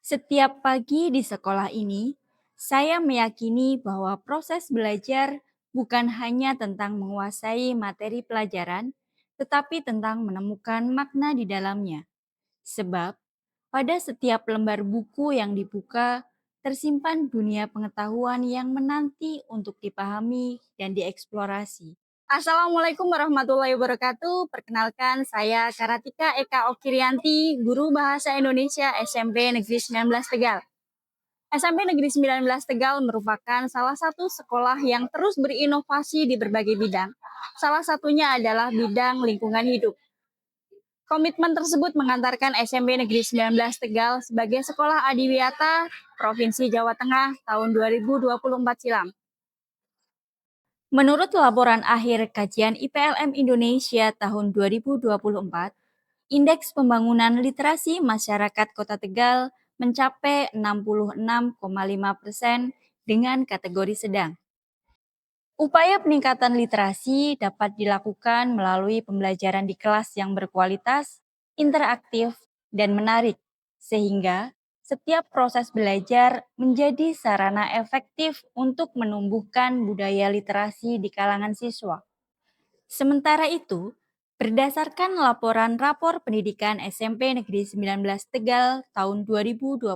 Setiap pagi di sekolah ini, saya meyakini bahwa proses belajar bukan hanya tentang menguasai materi pelajaran, tetapi tentang menemukan makna di dalamnya. Sebab, pada setiap lembar buku yang dibuka, tersimpan dunia pengetahuan yang menanti untuk dipahami dan dieksplorasi. Assalamualaikum warahmatullahi wabarakatuh. Perkenalkan, saya Karatika Eka Okirianti, Guru Bahasa Indonesia SMP Negeri 19 Tegal. SMP Negeri 19 Tegal merupakan salah satu sekolah yang terus berinovasi di berbagai bidang. Salah satunya adalah bidang lingkungan hidup. Komitmen tersebut mengantarkan SMP Negeri 19 Tegal sebagai sekolah adiwiyata Provinsi Jawa Tengah tahun 2024 silam. Menurut laporan akhir kajian IPLM Indonesia tahun 2024, Indeks Pembangunan Literasi Masyarakat Kota Tegal mencapai 66,5% dengan kategori sedang. Upaya peningkatan literasi dapat dilakukan melalui pembelajaran di kelas yang berkualitas, interaktif, dan menarik, sehingga setiap proses belajar menjadi sarana efektif untuk menumbuhkan budaya literasi di kalangan siswa. Sementara itu, berdasarkan laporan Rapor Pendidikan SMP Negeri 19 Tegal tahun 2025,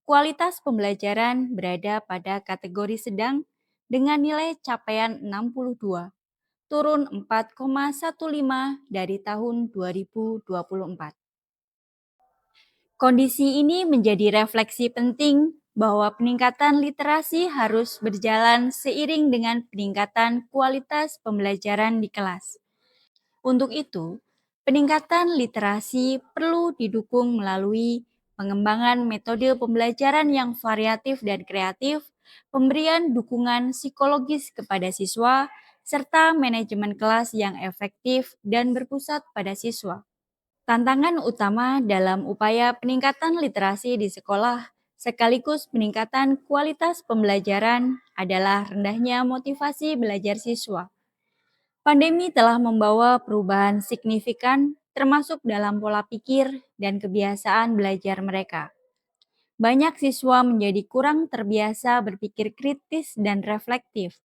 kualitas pembelajaran berada pada kategori sedang dengan nilai capaian 62, turun 4,15 dari tahun 2024. Kondisi ini menjadi refleksi penting bahwa peningkatan literasi harus berjalan seiring dengan peningkatan kualitas pembelajaran di kelas. Untuk itu, peningkatan literasi perlu didukung melalui pengembangan metode pembelajaran yang variatif dan kreatif, pemberian dukungan psikologis kepada siswa, serta manajemen kelas yang efektif dan berpusat pada siswa. Tantangan utama dalam upaya peningkatan literasi di sekolah sekaligus peningkatan kualitas pembelajaran adalah rendahnya motivasi belajar siswa. Pandemi telah membawa perubahan signifikan termasuk dalam pola pikir dan kebiasaan belajar mereka. Banyak siswa menjadi kurang terbiasa berpikir kritis dan reflektif.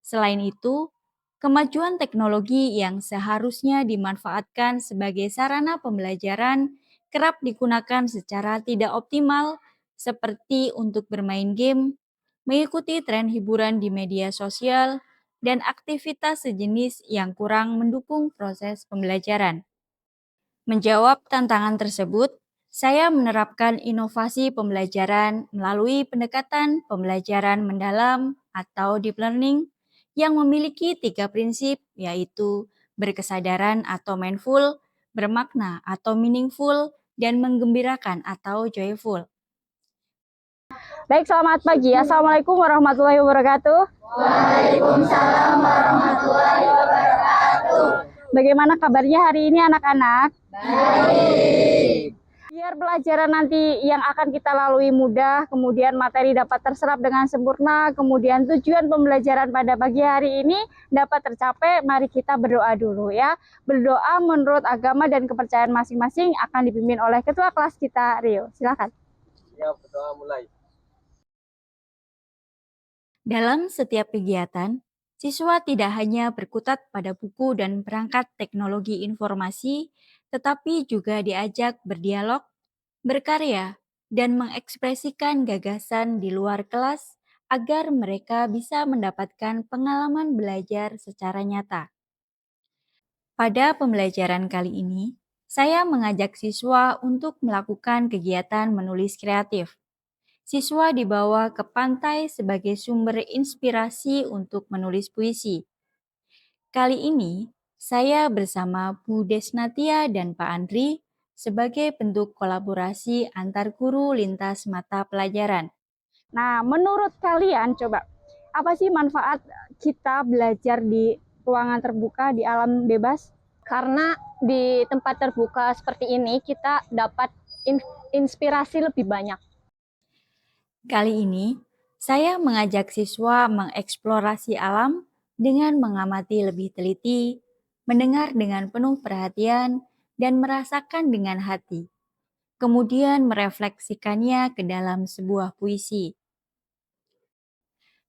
Selain itu, kemajuan teknologi yang seharusnya dimanfaatkan sebagai sarana pembelajaran kerap digunakan secara tidak optimal, seperti untuk bermain game, mengikuti tren hiburan di media sosial, dan aktivitas sejenis yang kurang mendukung proses pembelajaran. Menjawab tantangan tersebut, saya menerapkan inovasi pembelajaran melalui pendekatan pembelajaran mendalam atau deep learning yang memiliki 3 prinsip, yaitu berkesadaran atau mindful, bermakna atau meaningful, dan menggembirakan atau joyful. Baik, selamat pagi. Assalamualaikum warahmatullahi wabarakatuh. Waalaikumsalam warahmatullahi wabarakatuh. Bagaimana kabarnya hari ini anak-anak? Baik. Biar pelajaran nanti yang akan kita lalui mudah, kemudian materi dapat terserap dengan sempurna, kemudian tujuan pembelajaran pada pagi hari ini dapat tercapai, mari kita berdoa dulu ya. Berdoa menurut agama dan kepercayaan masing-masing akan dipimpin oleh ketua kelas kita, Rio. Silakan. Ya, berdoa mulai. Dalam setiap kegiatan, siswa tidak hanya berkutat pada buku dan perangkat teknologi informasi, tetapi juga diajak berdialog, berkarya, dan mengekspresikan gagasan di luar kelas agar mereka bisa mendapatkan pengalaman belajar secara nyata. Pada pembelajaran kali ini, saya mengajak siswa untuk melakukan kegiatan menulis kreatif. Siswa dibawa ke pantai sebagai sumber inspirasi untuk menulis puisi. Kali ini, saya bersama Bu Desnatia dan Pak Andri sebagai bentuk kolaborasi antar guru lintas mata pelajaran. Nah, menurut kalian coba, apa sih manfaat kita belajar di ruangan terbuka, di alam bebas? Karena di tempat terbuka seperti ini kita dapat inspirasi lebih banyak. Kali ini, saya mengajak siswa mengeksplorasi alam dengan mengamati lebih teliti, mendengar dengan penuh perhatian, dan merasakan dengan hati. kemudian merefleksikannya ke dalam sebuah puisi.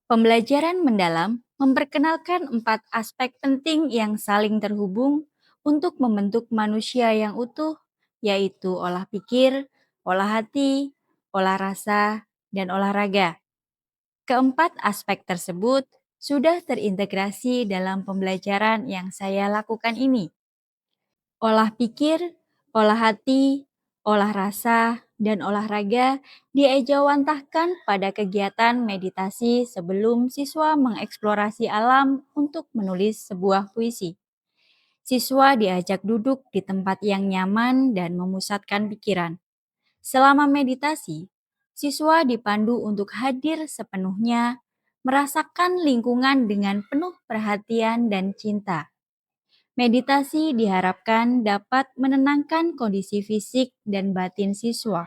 Pembelajaran mendalam memperkenalkan 4 aspek penting yang saling terhubung untuk membentuk manusia yang utuh, yaitu olah pikir, olah hati, olah rasa, dan olahraga. Keempat aspek tersebut sudah terintegrasi dalam pembelajaran yang saya lakukan ini. Olah pikir, olah hati, olah rasa, dan olahraga diejawantahkan pada kegiatan meditasi sebelum siswa mengeksplorasi alam untuk menulis sebuah puisi. Siswa diajak duduk di tempat yang nyaman dan memusatkan pikiran. Selama meditasi, siswa dipandu untuk hadir sepenuhnya, merasakan lingkungan dengan penuh perhatian dan cinta. Meditasi diharapkan dapat menenangkan kondisi fisik dan batin siswa.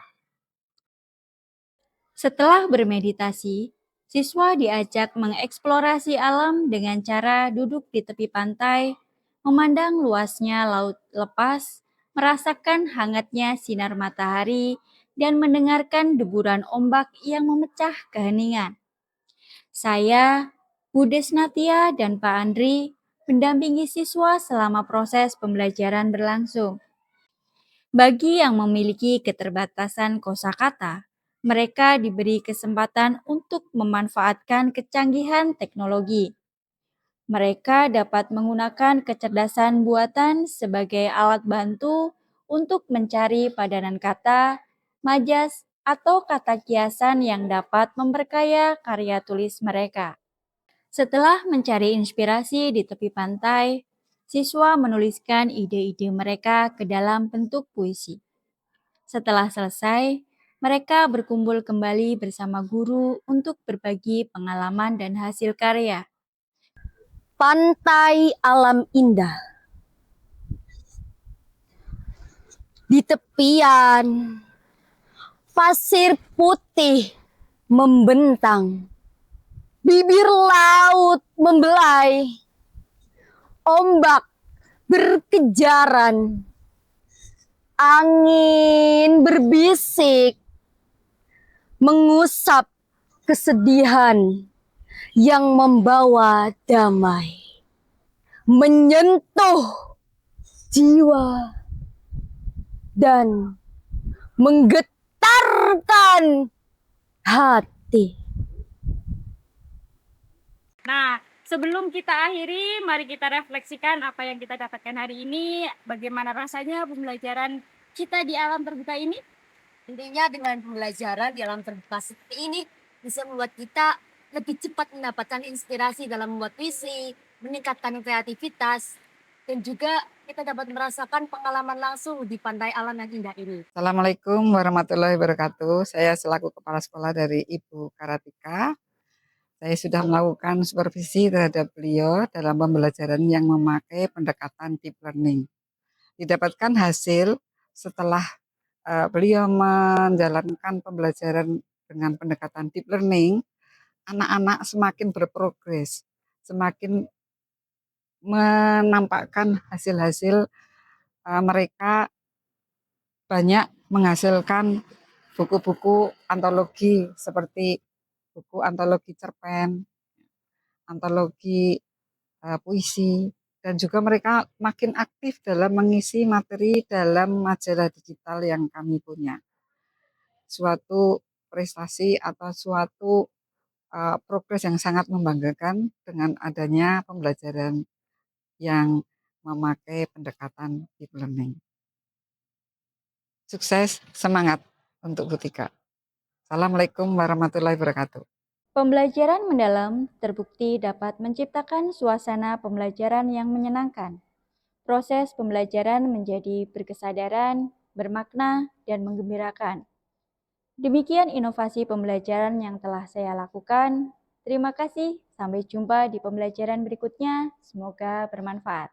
Setelah bermeditasi, siswa diajak mengeksplorasi alam dengan cara duduk di tepi pantai, memandang luasnya laut lepas, merasakan hangatnya sinar matahari, dan mendengarkan deburan ombak yang memecah keheningan. Saya, Bu Desnatia, dan Pak Andri mendampingi siswa selama proses pembelajaran berlangsung. Bagi yang memiliki keterbatasan kosakata, mereka diberi kesempatan untuk memanfaatkan kecanggihan teknologi. Mereka dapat menggunakan kecerdasan buatan sebagai alat bantu untuk mencari padanan kata, majas, atau kata kiasan yang dapat memperkaya karya tulis mereka. Setelah mencari inspirasi di tepi pantai, siswa menuliskan ide-ide mereka ke dalam bentuk puisi. Setelah selesai, mereka berkumpul kembali bersama guru untuk berbagi pengalaman dan hasil karya. Pantai alam indah. Di tepian, pasir putih membentang. Bibir laut membelai. Ombak berkejaran. Angin berbisik. Mengusap kesedihan yang membawa damai. Menyentuh jiwa dan menggetarkan hati. Nah, sebelum kita akhiri, mari kita refleksikan apa yang kita dapatkan hari ini. Bagaimana rasanya pembelajaran kita di alam terbuka ini? Intinya dengan pembelajaran di alam terbuka seperti ini bisa membuat kita lebih cepat mendapatkan inspirasi dalam membuat puisi, meningkatkan kreativitas, dan juga kita dapat merasakan pengalaman langsung di pantai alam yang indah ini. Assalamualaikum warahmatullahi wabarakatuh. Saya selaku Kepala Sekolah dari Ibu Karatika. Saya sudah melakukan supervisi terhadap beliau dalam pembelajaran yang memakai pendekatan deep learning. Didapatkan hasil setelah beliau menjalankan pembelajaran dengan pendekatan deep learning, anak-anak semakin berprogres, semakin menampakkan hasil-hasil mereka banyak menghasilkan buku-buku antologi seperti buku antologi cerpen, antologi puisi, dan juga mereka makin aktif dalam mengisi materi dalam majalah digital yang kami punya. Suatu prestasi atau suatu progres yang sangat membanggakan dengan adanya pembelajaran yang memakai pendekatan deep learning. Sukses, semangat untuk Bu Tika. Assalamualaikum warahmatullahi wabarakatuh. Pembelajaran mendalam terbukti dapat menciptakan suasana pembelajaran yang menyenangkan. Proses pembelajaran menjadi berkesadaran, bermakna, dan menggembirakan. Demikian inovasi pembelajaran yang telah saya lakukan. Terima kasih, sampai jumpa di pembelajaran berikutnya. Semoga bermanfaat.